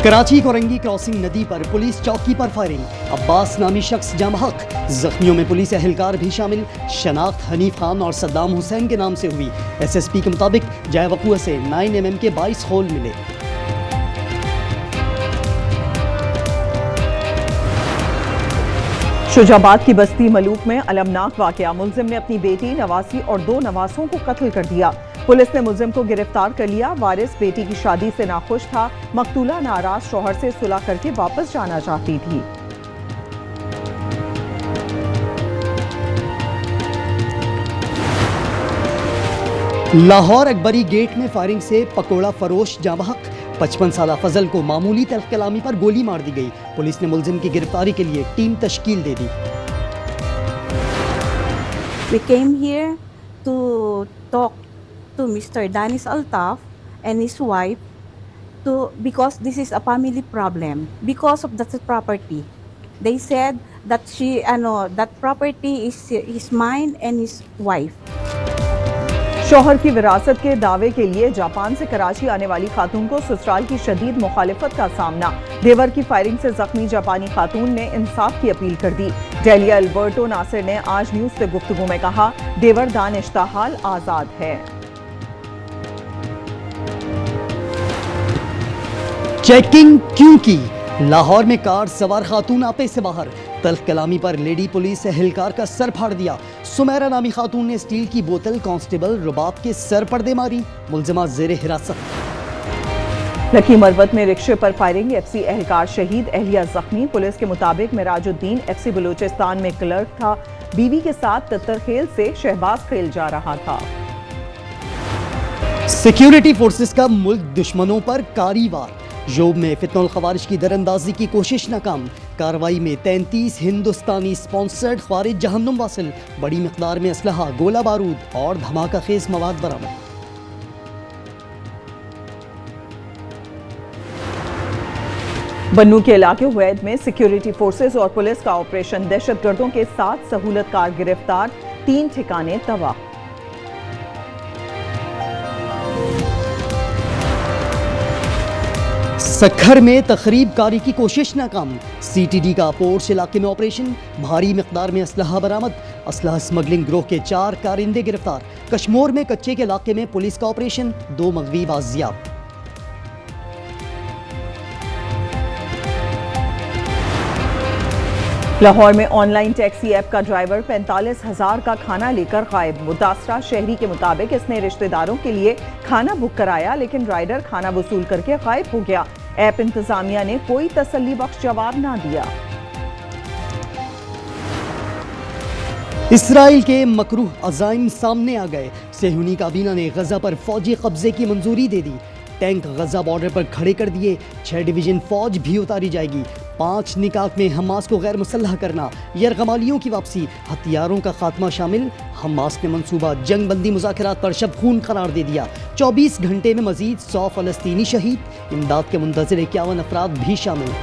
Karachi Korangi crossing नदी पर police चौकी पर फायरिंग, अब्बास नामी शख्स जाम हक। जख्मियों में पुलिस एहलकार भी शामिल। शनाख्त हनीफ खान और सद्दाम हुसैन के नाम से हुई। एसएसपी के मुताबिक जय वक़ुआ से 9mm के 22 होल मिले। शुजाबाद की बस्ती मलूक में अलमनाक वाकया। मुल्जिम ने अपनी बेटी, नवासी और 2 नवासों को कत्ल कर दिया। पुलिस ने मुल्जिम को गिरफ्तार कर लिया। वारिस बेटी की शादी से नाखुश था। मकतूला नाराज शौहर से सुलह करके वापस जाना चाहती थी। लाहौर अकबरी गेट में फायरिंग से पकोड़ा फरोश जाम हक। 55 साला फजल को मामूली तल्ख कलामी पर गोली मार दी गई। पुलिस ने मुल्जिम की गिरफ्तारी के लिए टीम तश्कील दे दी। We came here to talk to Mr. Danis Altaf and his wife because this is a family problem because of that property. They said that that property is his mine and his wife. शौहर की विरासत के दावे के लिए Japan से कराची आने वाली खातून को ससुराल की शदीद मुखालिफत का सामना। देवर की फायरिंग से जख्मी जापानी खातून ने इंसाफ की अपील कर दी। डेलिया अल्बर्टो नासिर ने आज न्यूज से गुफ्तगू में कहा, देवर दानिश्ता हाल आजाद है। चेकिंग क्यों की? लाहौर में कार सवार खातून आपे से बाहर। तल्ख कलामी पर लेडी पुलिस एहलकार का सर फाड़ दिया। सुमेरा नामी खातून ने स्टील की बोतल कांस्टेबल रुबाब के सर पर दे मारी। मुल्जिमा जेरे हिरासत। लकी मरवत में रिक्शे पर फायरिंग, एफसी एहलकार शहीद, एहलिया जख्मी। पुलिस के मुताबिक मिराजुद्दीन एफसी बलूचिस्तान में क्लर्क था। बीवी के साथ तत्तरखेल से शहबाज खेल जा रहा था। सिक्योरिटी फोर्सेस का मुल्क दुश्मनों पर कारी वार। जोब में फितनुल खवारिज की दरअंदाजी की कोशिश नाकाम। कार्रवाई में 33 हिंदुस्तानी स्पॉन्सर्ड ख्वारिज जहन्नुम वासिल। बड़ी मिकदार में असलहा, गोला बारूद और धमाका खेज मवाद बरामद। बन्नू के इलाके हुवैद में सिक्योरिटी फोर्सेस और पुलिस का ऑपरेशन। दहशतगर्दों के 7 सहूलतकार गिरफ्तार, 3 ठिकाने तबाह। सखर में तखरीब कारी की कोशिश नाकाम। सीटीडी का पोर्ट्स इलाके में ऑपरेशन। भारी मिकदार में असलहा बरामद। असलहा स्मगलिंग ग्रोह के 4 कारिंदे गिरफ्तार। कश्मोर में कच्चे के इलाके में पुलिस का ऑपरेशन। 2 मगवी बाजियाब। लाहौर में ऑनलाइन टैक्सी ऐप का ड्राइवर 45,000 का खाना लेकर गायब। मुतासरा शहरी के मुताबिक इसने रिश्तेदारों के लिए खाना बुक कराया, लेकिन राइडर खाना वसूल करके गायब हो गया। ऐप इंतजामिया ने कोई तसल्ली बख्श जवाब ना दिया। इसराइल के मकरूह अज़ाइम सामने आ गए। सेहूनी काबीना ने गजा पर फौजी कब्जे की मंजूरी दे दी। टैंक गजा बॉर्डर पर खड़े कर दिए। 6 डिवीजन फौज भी उतारी जाएगी। 5 निकात में हमास को गैर मुसल्लह करना, यरगमालियों की वापसी, हथियारों का खात्मा शामिल। हमास ने मंसूबा जंग बंदी मुज़ाकरात पर शब खून करार दे दिया। 24 घंटे में मजीद 100 फ़लस्तीनी शहीद। इमदाद के मुंतज़िर 51 अफराद भी शामिल।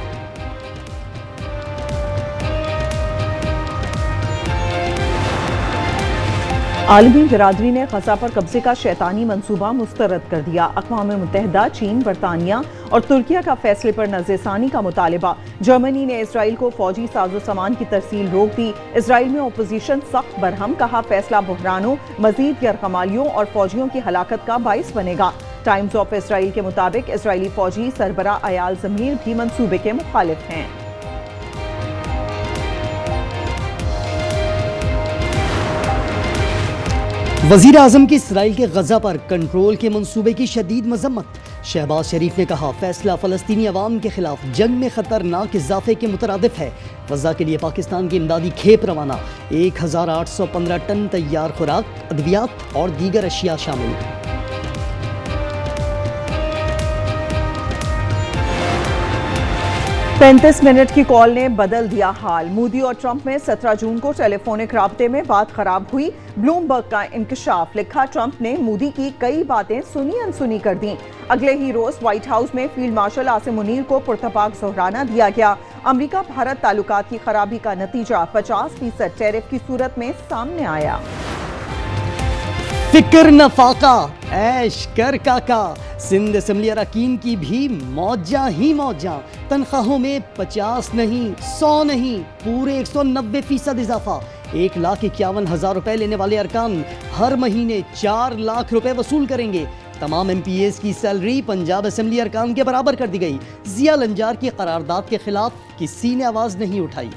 आलमी बिरादरी ने गजा पर कब्जे का शैतानी मंसूबा मुस्तरद कर दिया। अक़वाम मुत्तहिदा, चीन, बरतानिया और तुर्किया का फैसले पर नज़रसानी का मुतालिबा। जर्मनी ने इसराइल को फौजी साजो सामान की तरसील रोक दी। इसराइल में अपोजिशन सख्त बरहम, कहा फैसला बहरानों, मजीद यरगमालियों और फौजियों की हलाकत का बाइस बनेगा। टाइम्स ऑफ इसराइल के मुताबिक इसराइली फौजी सरबरा अयाल ज़मीर भी मंसूबे के मुखालिफ हैं। वज़ीर आज़म की इसराइल के गजा पर कंट्रोल के मंसूबे की शदीद मजम्मत। शहबाज शरीफ ने कहा फैसला फ़लस्तीनी अवाम के खिलाफ जंग में खतरनाक इजाफे के मुतरादिफ है। गजा के लिए पाकिस्तान की इमदादी खेप रवाना। 1815 टन तैयार खुराक, अद्वियात और दीगर अशिया शामिल। 35 मिनट की कॉल ने बदल दिया हाल। मोदी और ट्रंप में 17 जून को टेलीफोनिक राब्ते में बात खराब हुई। ब्लूमबर्ग का इंकशाफ, लिखा ट्रंप ने मोदी की कई बातें सुनी अनसुनी कर दी। अगले ही रोज व्हाइट हाउस में फील्ड मार्शल आसिम मुनीर को पुरतपाक जोहराना दिया गया। अमेरिका भारत ताल्लुकात की खराबी का नतीजा 50% टैरिफ की सूरत में सामने आया। फिक्र न फाका, ऐश कर काका। सिंध असेंबली अरकान की भी मौजा ही मौजा। तनख्वाहों में 50 नहीं 100 नहीं, पूरे 190% इजाफा। 1,51,000 रुपए लेने वाले अरकान हर महीने 4 लाख रुपए वसूल करेंगे। तमाम MPAs की सैलरी पंजाब असेंबली अरकान के बराबर कर दी गई। जिया लंजार की करारदाद के खिलाफ किसी ने आवाज नहीं उठाई।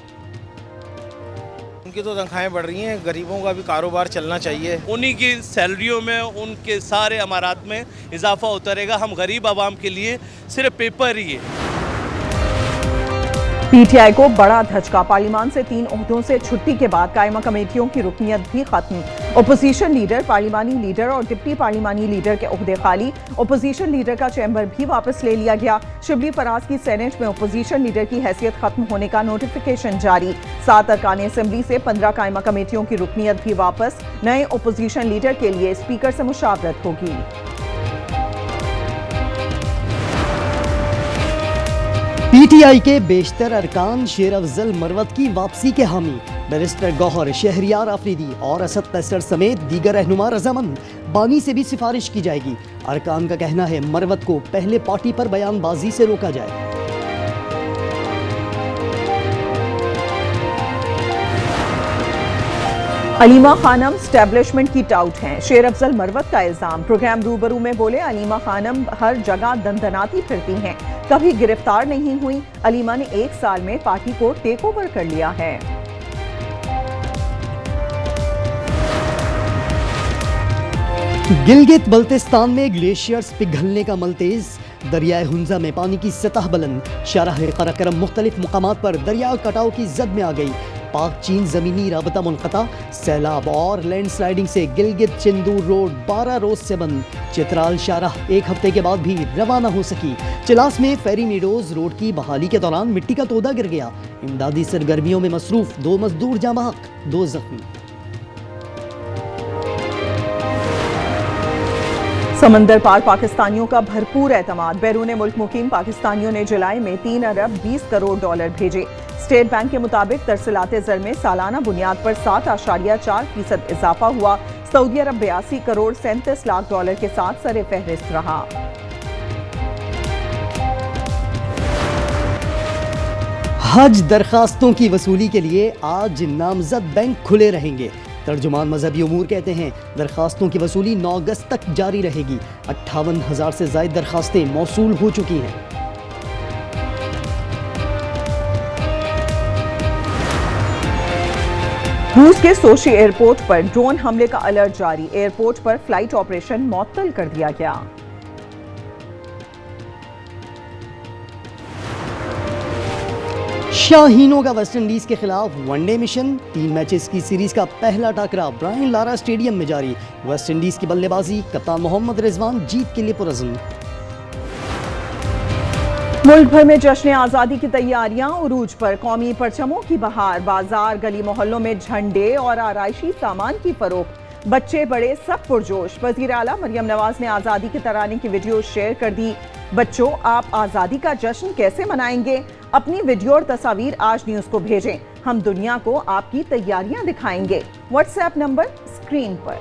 उनकी तो तनख्वाहें बढ़ रही हैं, गरीबों का भी कारोबार चलना चाहिए। उन्हीं की सैलरियों में, उनके सारे अमारात में इजाफा होता रहेगा। हम गरीब आवाम के लिए सिर्फ पेपर ही है। PTI को बड़ा धचका। पार्लियामान से 3 ओहदों से छुट्टी के बाद कायमा कमेटियों की रुकनियत भी खत्म। ओपोजिशन लीडर, पार्लियामानी लीडर और डिप्टी पार्लियामानी लीडर के ओहदे खाली। ओपोजिशन लीडर का चैम्बर भी वापस ले लिया गया। शिबली फराज की सेनेट में ओपोजिशन लीडर की हैसियत खत्म होने का नोटिफिकेशन जारी। 7 अरकान असेंबली से 15 कायमा कमेटियों की रुकनियत भी वापस। नए ओपोजिशन लीडर के लिए स्पीकर से मुशावरत होगी। PTI के बेशतर अरकान शेर अफजल मरवत की वापसी के हामी। बैरिस्टर गौहर, शहरियार आफरीदी और असद कैसर समेत दीगर रहनुमा रजामंद। बानी से भी सिफारिश की जाएगी। अरकान का कहना है मरवत को पहले पार्टी पर बयानबाजी से रोका जाए। अलीमा खानम स्टैब्लिशमेंट की टाउट हैं। शेर अफजल मरवत का इल्जाम। प्रोग्राम रूबरू में बोले, अलीमा खानम हर जगह दंदनाती फिरती हैं, कभी गिरफ्तार नहीं हुई। अलीमा ने 1 साल में पार्टी को टेक ओवर कर लिया है। गिलगित बल्तिस्तान में ग्लेशियर्स पिघलने का मलतेज। दरियाए हुंजा में पानी की सतह बुलंद। शाहराह कराकरम मुख्तलिफ मुकामात पर दरिया कटाव की जद में आ गई। पाक चीन जमीनी राबता मुनक़ता। सैलाब और लैंडस्लाइडिंग से गिलगित चिंदूर रोड 12 रोज से बंद। चित्राल शाहराह 1 हफ्ते के बाद भी रवाना हो सकी। चिलास में फेरी मीडोज रोड की बहाली के दौरान मिट्टी का तोदा गिर गया। इमदादी सरगर्मियों में मसरूफ 2 मजदूर जाँ बहक, 2 जख्मी। समंदर पार पाकिस्तानियों का भरपूर एतमाद। बैरून मुल्क मुकीम पाकिस्तानियों ने जुलाई में 3 अरब 20 करोड़ डॉलर भेजे। स्टेट बैंक के मुताबिक तरसलाते ज़र में सालाना बुनियाद पर 7.4% इजाफा हुआ। सऊदी अरब 82 करोड़ 37 लाख डॉलर के साथ सरे फहरिस्त रहा। हज दरखास्तों की वसूली के लिए आज नामजद बैंक खुले रहेंगे। तर्जुमान मजहबी उमूर कहते हैं दरखास्तों की वसूली 9 अगस्त तक जारी रहेगी। 58,000 से ज़ायद दरखास्तें मौसूल हो चुकी हैं। रूस के सोशी एयरपोर्ट पर ड्रोन हमले का अलर्ट जारी। एयरपोर्ट पर फ्लाइट ऑपरेशन मुअत्तल कर दिया गया। शाहीनों का वेस्टइंडीज के खिलाफ वनडे मिशन। 3 मैचेस की सीरीज का पहला टाकरा ब्रायन लारा स्टेडियम में जारी। वेस्टइंडीज की बल्लेबाजी, कप्तान मोहम्मद रिजवान जीत के लिए पुरज़्म। मुल्क भर में जश्न आज़ादी की तैयारियां उरूज पर। कौमी परचमों की बहार। बाजार, गली मोहल्लों में झंडे और आराइशी सामान की फरोख्त। बच्चे बड़े सब पुरजोश। वज़ीर आला मरियम नवाज ने आज़ादी के तराने की वीडियो शेयर कर दी। बच्चों, आप आज़ादी का जश्न कैसे मनाएंगे? अपनी वीडियो और तस्वीर आज न्यूज़ को भेजें। हम दुनिया को आपकी तैयारियां दिखाएंगे। व्हाट्सएप नंबर स्क्रीन पर।